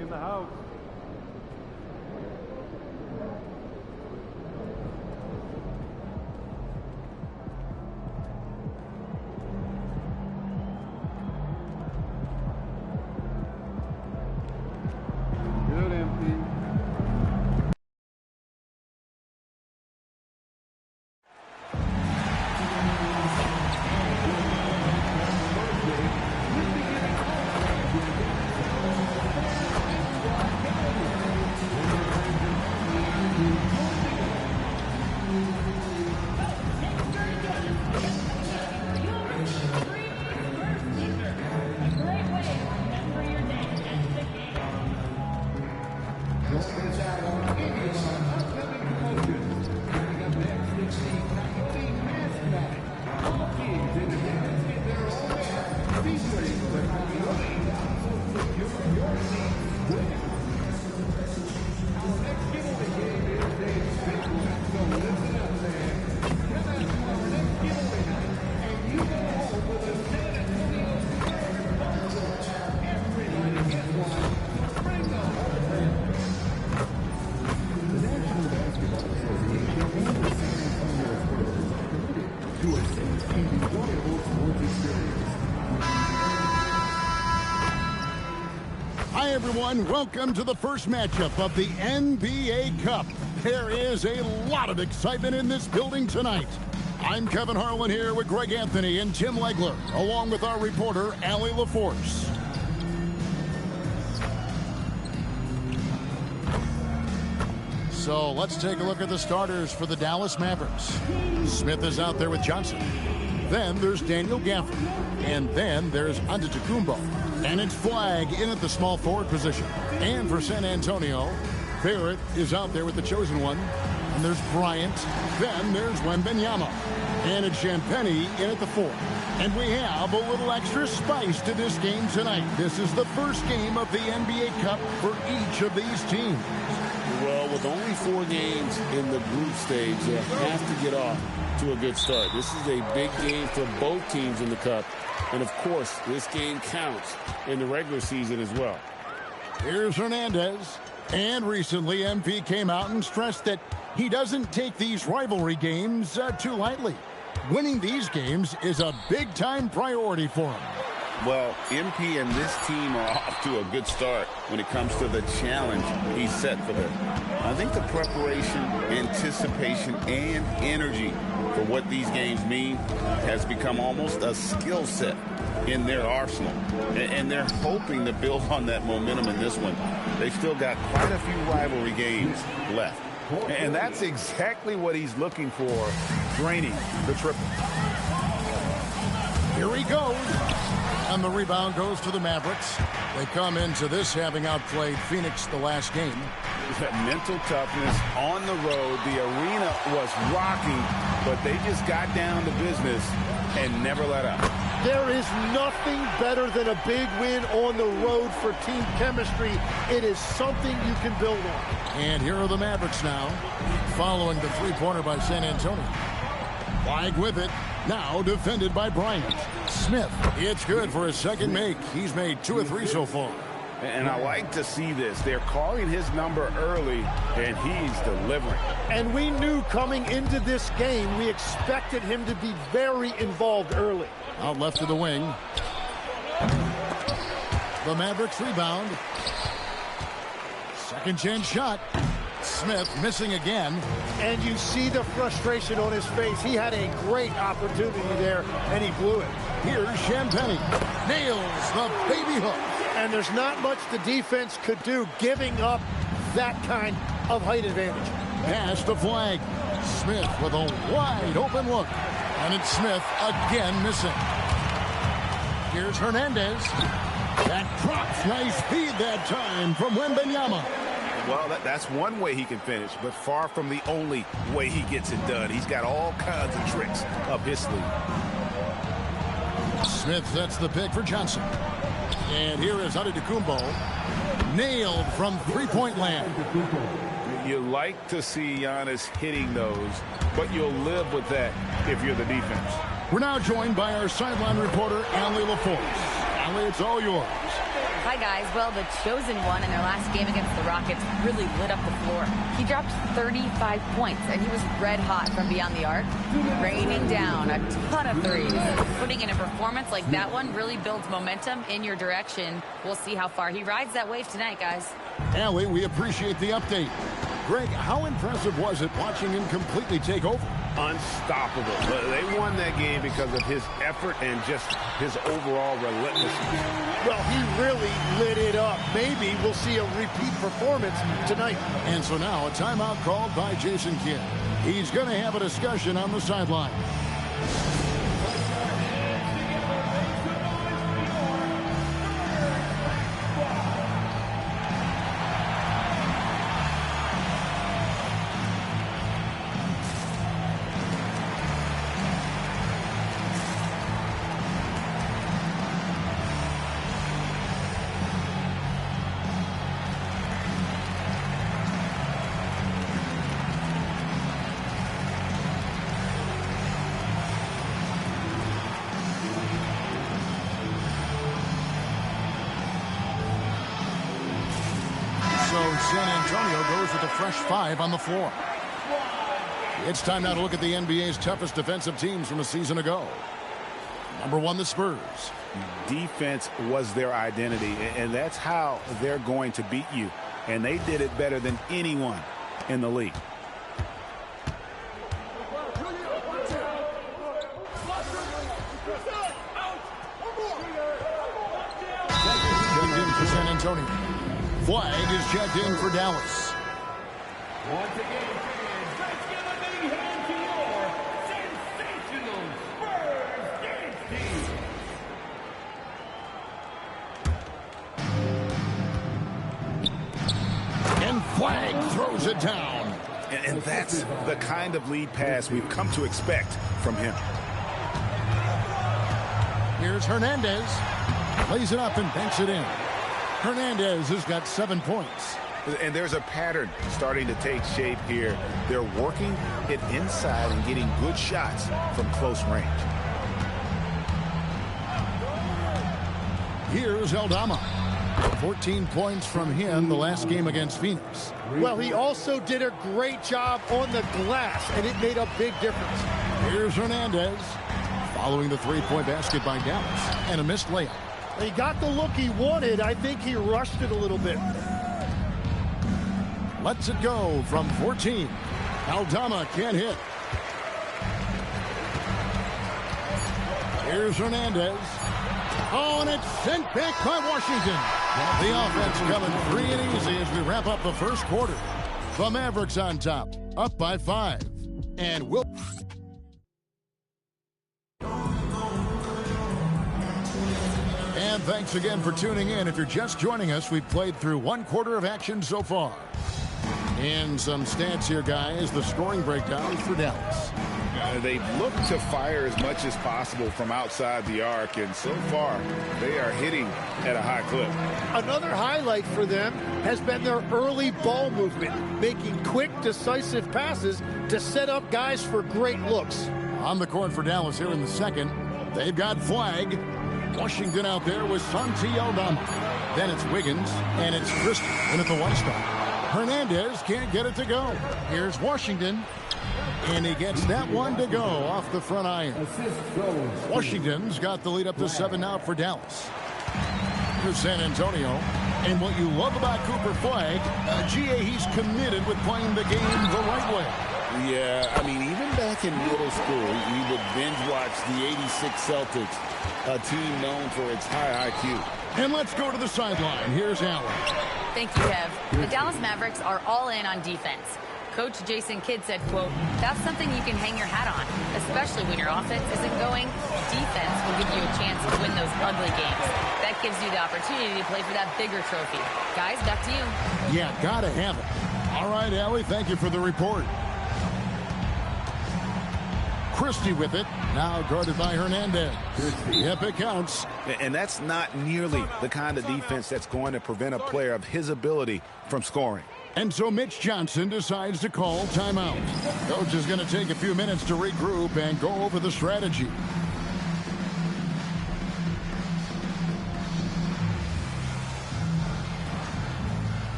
in the house. Good, MP. Hi, everyone. Welcome to the first matchup of the NBA Cup. There is a lot of excitement in this building tonight. I'm Kevin Harlan here with Greg Anthony and Tim Legler, along with our reporter, Allie LaForce. So let's take a look at the starters for the Dallas Mavericks. Smith is out there with Johnson. Then there's Daniel Gafford. And then there's Antetokounmpo. And it's Flagg in at the small forward position. And for San Antonio, Barrett is out there with the chosen one. And there's Bryant. Then there's Wembanyama. And it's Champagnie in at the 4. And we have a little extra spice to this game tonight. This is the first game of the NBA Cup for each of these teams. Well, with only 4 games in the group stage, they have to get off to a good start. This is a big game for both teams in the Cup. And, of course, this game counts in the regular season as well. Here's Hernandez. And recently, MP came out and stressed that he doesn't take these rivalry games too lightly. Winning these games is a big-time priority for him. Well, MP and this team are off to a good start when it comes to the challenge he's set for them. I think the preparation, anticipation, and energy for what these games mean has become almost a skill set in their arsenal. And they're hoping to build on that momentum in this one. They've still got quite a few rivalry games left. And that's exactly what he's looking for, draining the triple. Here he goes. And the rebound goes to the Mavericks. They come into this having outplayed Phoenix the last game. Mental toughness on the road. The arena was rocking, but they just got down to business and never let up. There is nothing better than a big win on the road for team chemistry. It is something you can build on. And here are the Mavericks now, following the three-pointer by San Antonio. Flagg with it. Now defended by Bryant. Smith, it's good for his second make. He's made 2 of 3 so far. And I like to see this. They're calling his number early, and he's delivering. And we knew coming into this game, we expected him to be very involved early. Out left to the wing. The Mavericks rebound. Second chance shot. Smith missing again. And you see the frustration on his face. He had a great opportunity there, and he blew it. Here's Champagnie. Nails the baby hook. And there's not much the defense could do giving up that kind of height advantage. Pass to Flagg. Smith with a wide open look. And it's Smith again missing. Here's Hernandez. That drops. Nice feed that time from Wembanyama. Well, that's one way he can finish, but far from the only way he gets it done. He's got all kinds of tricks up his sleeve. Smith sets the pick for Johnson. And here is Antetokounmpo. Nailed from three-point land. You like to see Giannis hitting those, but you'll live with that if you're the defense. We're now joined by our sideline reporter, Allie LaForce. Allie, it's all yours. Hi, guys. Well, the chosen one in their last game against the Rockets really lit up the floor. He dropped 35 points, and he was red hot from beyond the arc, raining down a ton of threes. Putting in a performance like that one really builds momentum in your direction. We'll see how far he rides that wave tonight, guys. Allie, we appreciate the update. Greg, how impressive was it watching him completely take over? Unstoppable. They won that game because of his effort and just his overall relentlessness. Well, he really lit it up. Maybe we'll see a repeat performance tonight. And so now a timeout called by Jason Kidd. He's going to have a discussion on the sideline. San Antonio goes with a fresh 5 on the floor. It's time now to look at the NBA's toughest defensive teams from a season ago. Number 1, the Spurs. Defense was their identity, and that's how they're going to beat you. And they did it better than anyone in the league. Checked in for San Antonio. Flag is checked in for Dallas. Once again, fans, let's give a big hand to your sensational Spurs dance team. And Flag throws it down. And that's the kind of lead pass we've come to expect from him. Here's Hernandez. Lays it up and banks it in. Hernandez has got 7 points. And there's a pattern starting to take shape here. They're working it inside and getting good shots from close range. Here's Aldama. 14 points from him the last game against Phoenix. Well, he also did a great job on the glass, and it made a big difference. Here's Hernandez. Following the three-point basket by Dallas. And a missed layup. He got the look he wanted. I think he rushed it a little bit. Lets it go from 14. Aldama can't hit. Here's Hernandez. Oh, and it's sent back by Washington. The offense coming free and easy as we wrap up the first quarter. The Mavericks on top, up by 5. And we'll... And thanks again for tuning in. If you're just joining us, we've played through 1 quarter of action so far. And some stats here, guys. The scoring breakdown for Dallas. They've looked to fire as much as possible from outside the arc, and so far they are hitting at a high clip. Another highlight for them has been their early ball movement, making quick, decisive passes to set up guys for great looks. On the court for Dallas here in the second, they've got Flag. Washington out there with Santi Aldama. Then it's Wiggins, and it's Christie in at the 1 spot. Hernandez can't get it to go. Here's Washington, and he gets that one to go off the front iron. Washington's got the lead up to 7 now for Dallas. Here's San Antonio. And what you love about Cooper Flag, he's committed with playing the game the right way. Yeah, I mean, even back in middle school, we would binge watch the '86 Celtics, a team known for its high IQ. And let's go to the sideline. Here's Allen. Thank you, Kev. The Dallas Mavericks are all in on defense. Coach Jason Kidd said, quote, "That's something you can hang your hat on, especially when your offense isn't going. Defense will give you a chance to win those ugly games. That gives you the opportunity to play for that bigger trophy." Guys, back to you. Yeah, gotta have it. All right, Allie, thank you for the report. Christie with it, now guarded by Hernandez. Yep, it counts. And that's not nearly the kind of defense that's going to prevent a player of his ability from scoring. And so Mitch Johnson decides to call timeout. Coach is going to take a few minutes to regroup and go over the strategy.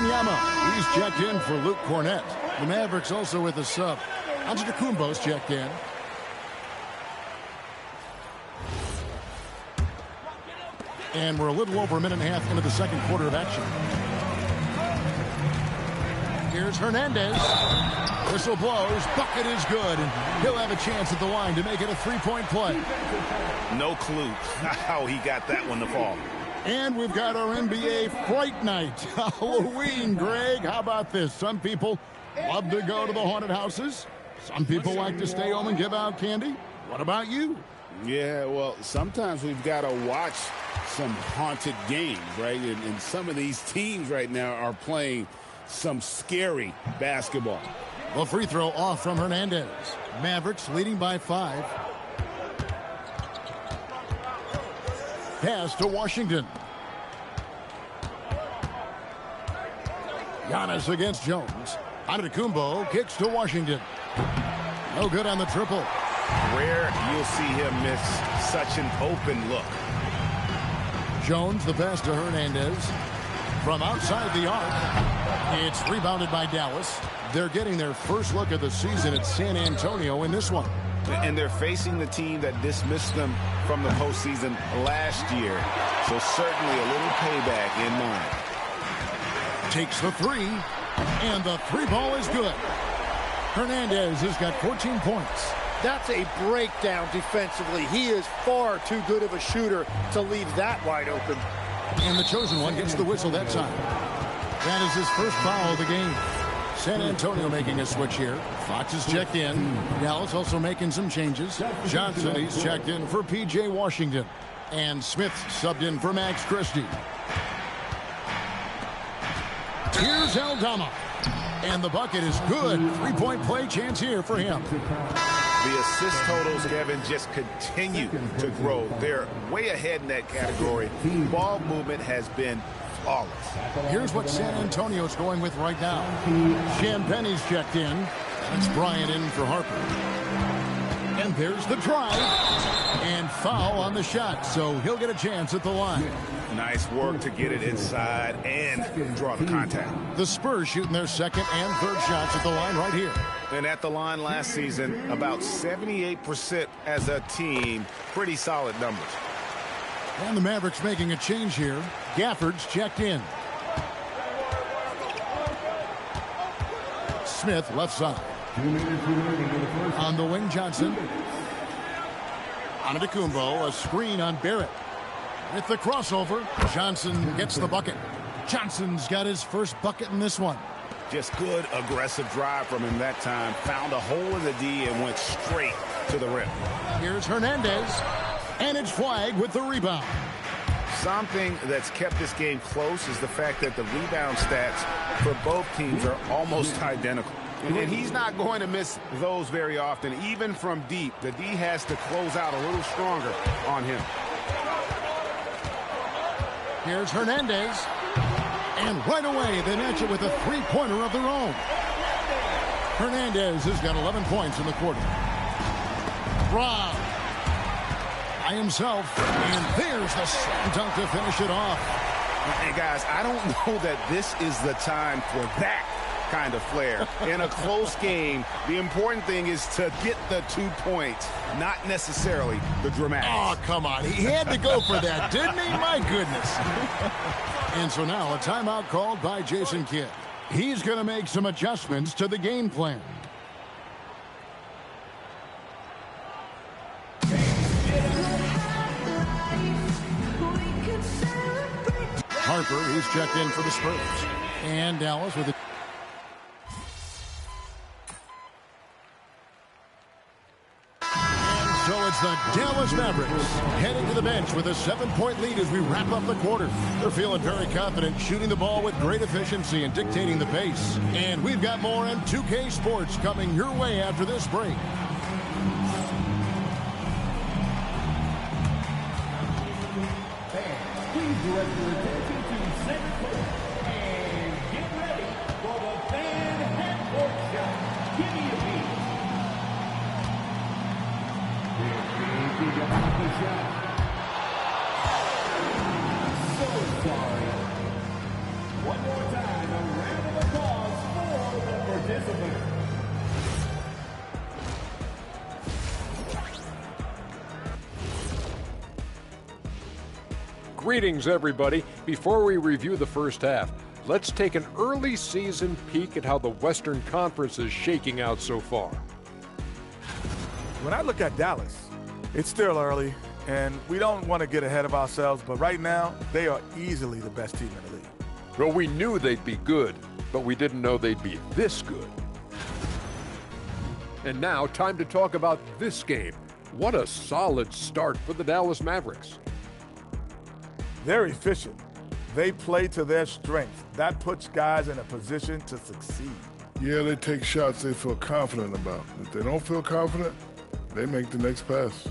Wanyama, he's checked in for Luke Cornett. The Mavericks also with a sub. Antetokounmpo's checked in. And we're a little over a minute and a half into the second quarter of action. Here's Hernandez. Whistle blows. Bucket is good. And he'll have a chance at the line to make it a three-point play. No clue how he got that one to fall. And we've got our NBA Fright Night. Halloween, Greg. How about this? Some people love to go to the haunted houses. Some people like to stay home and give out candy. What about you? Yeah, well, sometimes we've got to watch some haunted games, right? And some of these teams right now are playing some scary basketball. The free throw off from Hernandez. Mavericks leading by 5. Pass to Washington. Giannis against Jones. Antetokounmpo kicks to Washington. No good on the triple. Rare you'll see him miss such an open look. Jones, the pass to Hernandez. From outside the arc. It's rebounded by Dallas. They're getting their first look of the season at San Antonio in this one. And they're facing the team that dismissed them from the postseason last year. So certainly a little payback in mind. Takes the three. And the three ball is good. Hernandez has got 14 points. That's a breakdown defensively. He is far too good of a shooter to leave that wide open. And the chosen one gets the whistle that time. That is his first foul of the game. San Antonio making a switch here. Fox is checked in. Dallas also making some changes. Johnson, he's checked in for P.J. Washington. And Smith subbed in for Max Christie. Here's Aldama. And the bucket is good. Three-point play chance here for him. The assist totals, Kevin, just continue to grow. They're way ahead in that category. Ball movement has been flawless. Here's what San Antonio's going with right now. Champagne's checked in. That's Bryant in for Harper. And there's the drive. And foul on the shot, so he'll get a chance at the line. Nice work to get it inside and draw the contact. The Spurs shooting their second and third shots at the line right here. And at the line last season, about 78% as a team. Pretty solid numbers. And the Mavericks making a change here. Gafford's checked in. Smith left side. On the wing, Johnson. Antetokounmpo, a screen on Barrett. With the crossover, Johnson gets the bucket. Johnson's got his first bucket in this one. Just good aggressive drive from him that time. Found a hole in the D and went straight to the rim. Here's Hernandez. And it's Flag with the rebound. Something that's kept this game close is the fact that the rebound stats for both teams are almost identical. And he's not going to miss those very often. Even from deep, the D has to close out a little stronger on him. Here's Hernandez. And right away, they match it with a three-pointer of their own. Hernandez has got 11 points in the quarter. Rob by himself. And there's the slam dunk to finish it off. Hey, guys, I don't know that this is the time for that kind of flair. In a close game, the important thing is to get the 2 points, not necessarily the dramatics. Oh, come on. He had to go for that, didn't he? My goodness. And so now a timeout called by Jason Kidd. He's going to make some adjustments to the game plan. Harper, he's checked in for the Spurs. And Dallas with it. So it's the Dallas Mavericks heading to the bench with a 7-point lead as we wrap up the quarter. They're feeling very confident, shooting the ball with great efficiency and dictating the pace. And we've got more on 2K Sports coming your way after this break. Please direct your attention to center court and get ready for the fan half-court shot. Give me a beat. Big about the shot. So sorry. One more time. Greetings, everybody. Before we review the first half, let's take an early season peek at how the Western Conference is shaking out so far. When I look at Dallas, it's still early, and we don't want to get ahead of ourselves, but right now, they are easily the best team in the league. Well, we knew they'd be good, but we didn't know they'd be this good. And now, time to talk about this game. What a solid start for the Dallas Mavericks. They're efficient. They play to their strengths. That puts guys in a position to succeed. Yeah, they take shots they feel confident about. If they don't feel confident, they make the next pass.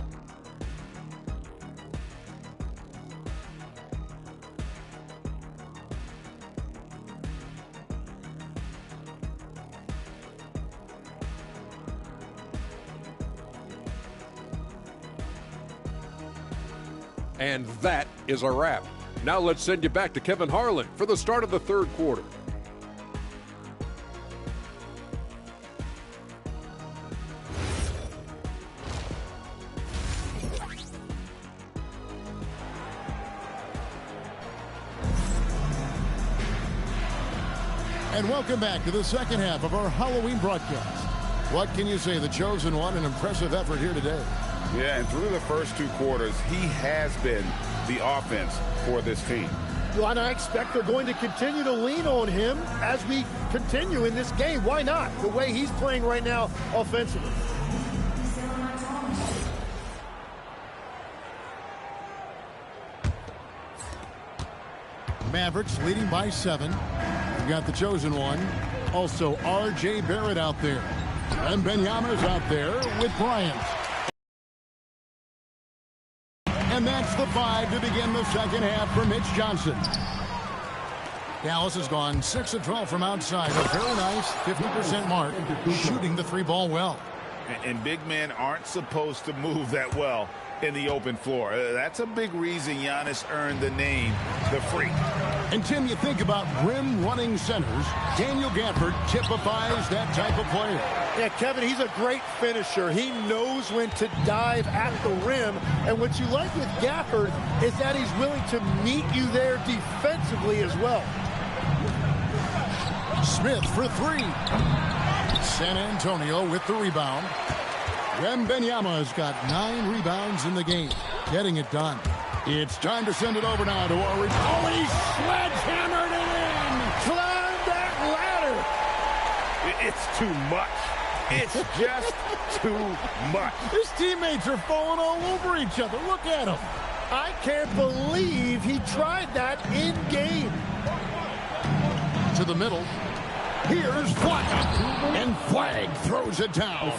And that is a wrap. Now let's send you back to Kevin Harlan for the start of the third quarter. And welcome back to the second half of our Halloween broadcast. What can you say? The chosen one, an impressive effort here today. Yeah, and through the first two quarters, he has been the offense for this team. Well, and I expect they're going to continue to lean on him as we continue in this game. Why not? The way he's playing right now offensively. Mavericks leading by 7. You've got the chosen one. Also, R.J. Barrett out there. And Benyama's out there with Bryant. And that's the 5 to begin the second half for Mitch Johnson. Dallas has gone 6 of 12 from outside. A very nice 50% mark, shooting the 3-ball well. And big men aren't supposed to move that well in the open floor. That's a big reason Giannis earned the name, the Freak. And, Tim, you think about rim-running centers, Daniel Gafford typifies that type of player. Yeah, Kevin, he's a great finisher. He knows when to dive at the rim. And what you like with Gafford is that he's willing to meet you there defensively as well. Smith for 3. San Antonio with the rebound. Wembanyama's got 9 rebounds in the game, getting it done. It's time to send it over now to Orange. Oh, he sledgehammered it in! Climb that ladder! It's too much. It's just too much. His teammates are falling all over each other. Look at him. I can't believe he tried that in game. To the middle. Here's Flag. And Flag throws it down.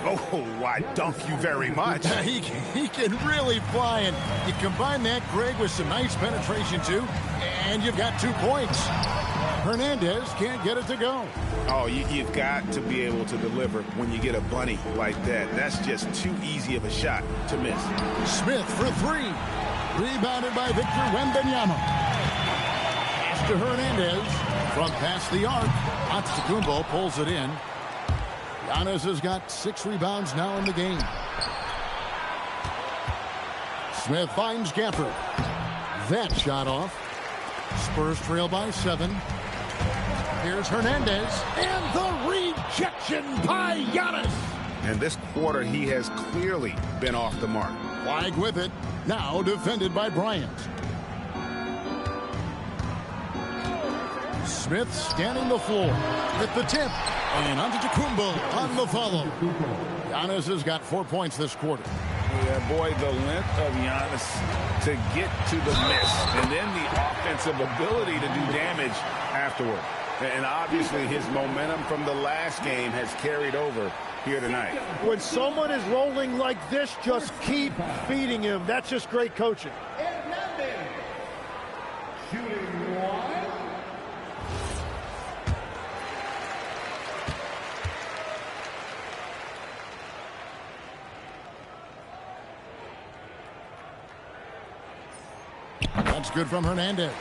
Oh, I dunk you very much. He can really fly. And you combine that, Greg, with some nice penetration, too. And you've got 2 points. Hernandez can't get it to go. Oh, you've got to be able to deliver when you get a bunny like that. That's just too easy of a shot to miss. Smith for 3. Rebounded by Victor Wembanyama. Pass to Hernandez. From past the arc, Antetokounmpo pulls it in. Giannis has got 6 rebounds now in the game. Smith finds Gafford. That shot off. Spurs trail by 7. Here's Hernandez. And the rejection by Giannis. And this quarter, he has clearly been off the mark. Flag with it. Now defended by Bryant. Smith scanning the floor with the tip. And Antetokounmpo on the follow. Giannis has got 4 points this quarter. Yeah, boy, the length of Giannis to get to the miss. And then the offensive ability to do damage afterward. And obviously his momentum from the last game has carried over here tonight. When someone is rolling like this, just keep feeding him. That's just great coaching. Shooting 1. That's good from Hernandez.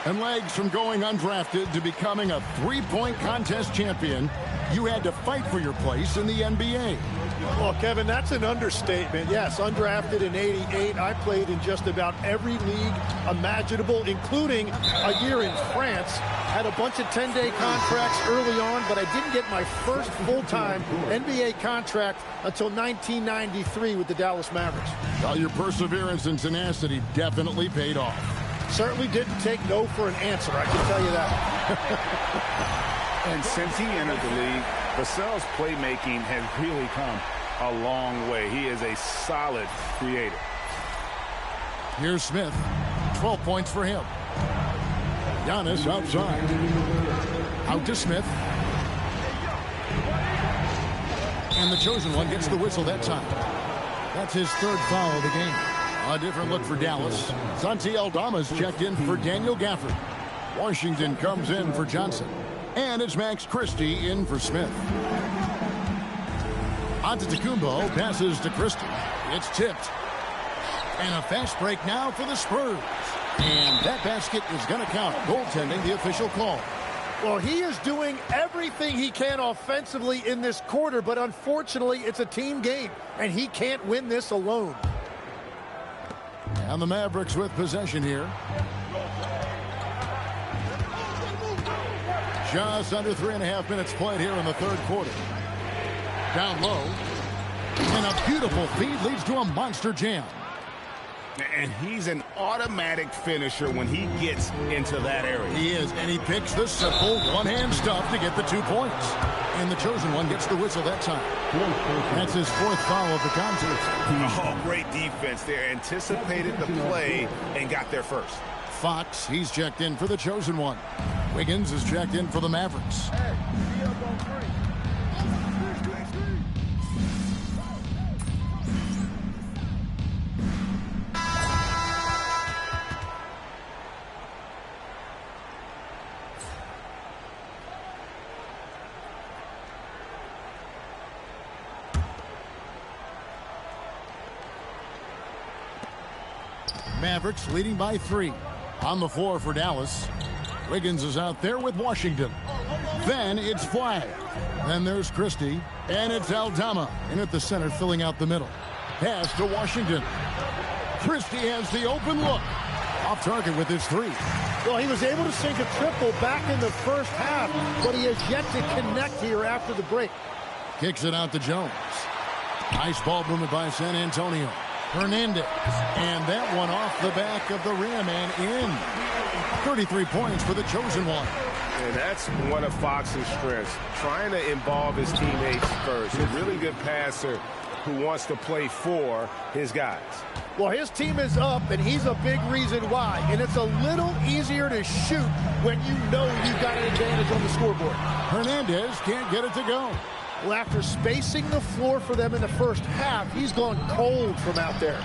And legs from going undrafted to becoming a three-point contest champion, you had to fight for your place in the NBA. Well, Kevin, that's an understatement. Yes, undrafted in '88. I played in just about every league imaginable, including a year in France. Had a bunch of 10-day contracts early on, but I didn't get my first full-time NBA contract until 1993 with the Dallas Mavericks. Well, your perseverance and tenacity definitely paid off. Certainly didn't take no for an answer, I can tell you that. And since he entered the league, Vassell's playmaking has really come a long way. He is a solid creator. Here's Smith. 12 points for him. Giannis outside. Out to Smith. And the chosen one gets the whistle that time. That's his third foul of the game. A different look for Dallas. Santi Aldama's checked in for Daniel Gafford. Washington comes in for Johnson. And it's Max Christie in for Smith. Antetokounmpo passes to Christie. It's tipped. And a fast break now for the Spurs. And that basket is going to count. Goaltending, the official call. Well, he is doing everything he can offensively in this quarter, but unfortunately, it's a team game, and he can't win this alone. And the Mavericks with possession here. Just under 3.5 minutes played here in the third quarter. Down low. And a beautiful feed leads to a monster jam. And he's an automatic finisher when he gets into that area. He is, and he picks the simple one-hand stuff to get the 2 points. And the chosen one gets the whistle that time. That's his fourth foul of the contest. Oh, great defense there. Anticipated the play and got there first. Fox, he's checked in for the chosen one. Wiggins is checked in for the Mavericks. Mavericks leading by 3. On the floor for Dallas. Wiggins is out there with Washington. Then it's Flag. Then there's Christie. And it's Aldama in at the center, filling out the middle. Pass to Washington. Christie has the open look. Off target with his 3. Well, he was able to sink a triple back in the first half, but he has yet to connect here after the break. Kicks it out to Jones. Nice ball movement by San Antonio. Hernandez. And that one off the back of the rim and in. 33 points for the chosen one. And that's one of Fox's strengths, trying to involve his teammates first. A really good passer who wants to play for his guys. Well, his team is up, and he's a big reason why. And it's a little easier to shoot when you know you've got an advantage on the scoreboard. Hernandez can't get it to go. Well, after spacing the floor for them in the first half, he's gone cold from out there.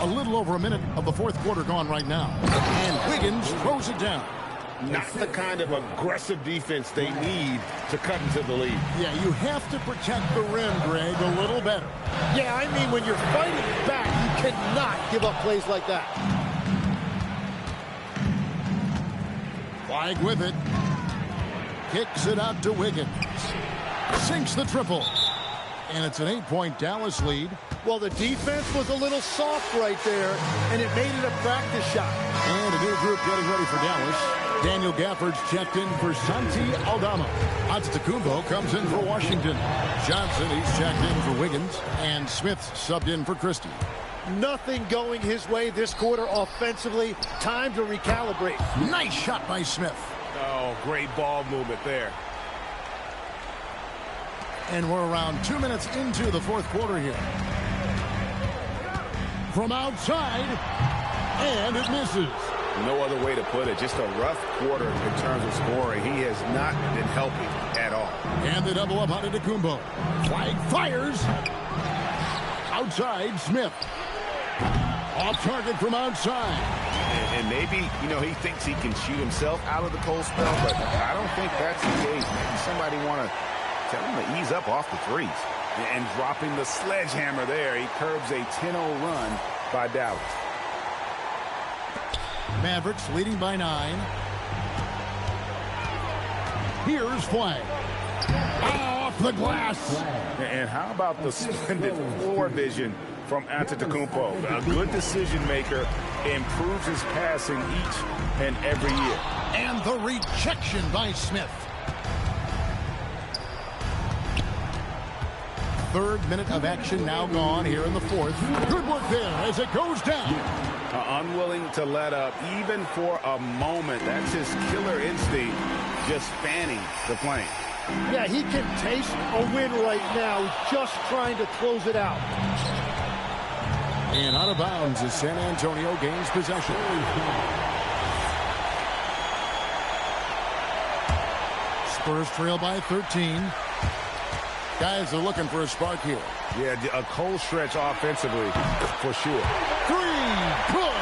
A little over a minute of the fourth quarter gone right now. And Wiggins throws it down. Not the kind of aggressive defense they need to cut into the lead. Yeah, you have to protect the rim, Greg, a little better. Yeah, I mean, when you're fighting back, you cannot give up plays like that. Flag with it. Kicks it out to Wiggins. Sinks the triple. And it's an 8-point Dallas lead. Well, the defense was a little soft right there, and it made it a practice shot. And a new group getting ready for Dallas. Daniel Gafford's checked in for Santi Aldama. Antetokounmpo comes in for Washington. Johnson, he's checked in for Wiggins. And Smith subbed in for Christie. Nothing going his way this quarter offensively. Time to recalibrate. Nice shot by Smith. Oh, great ball movement there. And we're around 2 minutes into the fourth quarter here. From outside, and it misses. No other way to put it. Just a rough quarter in terms of scoring. He has not been helping at all. And they double up on Antetokounmpo. Flag fires. Outside, Smith. Off target from outside. And maybe, he thinks he can shoot himself out of the cold spell, but I don't think that's the case. Maybe somebody want to tell him to ease up off the threes. And dropping the sledgehammer there, he curbs a 10-0 run by Dallas. Mavericks leading by 9. Here's Flag. Off the glass. And how about the splendid floor vision from Antetokounmpo? A good decision maker, improves his passing each and every year. And the rejection by Smith. Third minute of action now gone here in the fourth. Good work there as it goes down. Unwilling to let up even for a moment. That's his killer instinct, just fanning the flame. Yeah, he can taste a win right now. He's just trying to close it out. And out of bounds as San Antonio gains possession. Spurs trail by 13. Guys are looking for a spark here. Yeah, a cold stretch offensively, for sure. 3, good!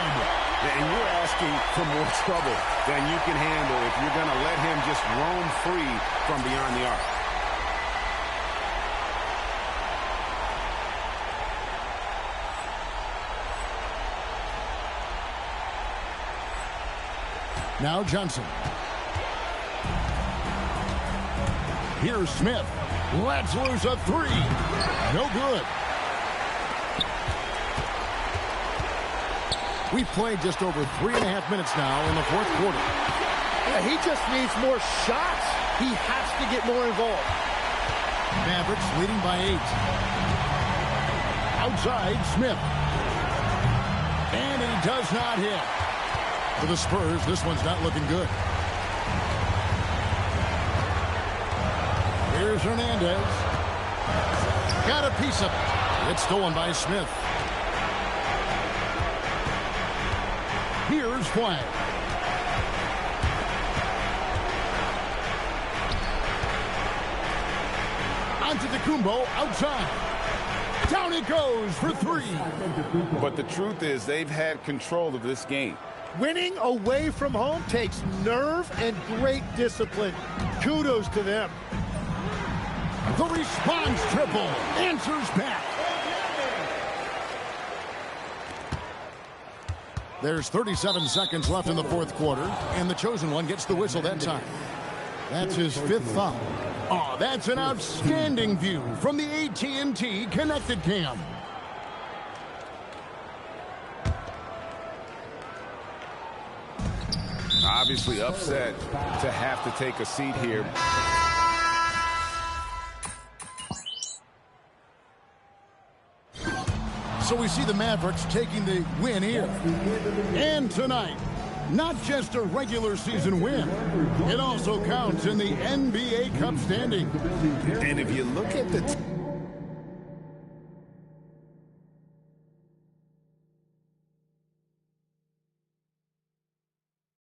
And you're asking for more trouble than you can handle if you're going to let him just roam free from beyond the arc. Now Johnson. Here's Smith. Let's lose a 3. No good. We've played just over 3.5 minutes now in the fourth quarter. Yeah, he just needs more shots. He has to get more involved. Mavericks leading by 8. Outside, Smith. And he does not hit. For the Spurs, this one's not looking good. Here's Hernandez. Got a piece of it. It's stolen by Smith. Here's Flag. Antetokounmpo outside. Down it goes for 3. But the truth is they've had control of this game. Winning away from home takes nerve and great discipline. Kudos to them. The response triple answers back. There's 37 seconds left in the fourth quarter, and the chosen one gets the whistle that time. That's his 5th foul. Oh, that's an outstanding view from the AT&T Connected Cam. Obviously upset to have to take a seat here. So we see the Mavericks taking the win here. And tonight, not just a regular season win, it also counts in the NBA Cup standing. And if you look at the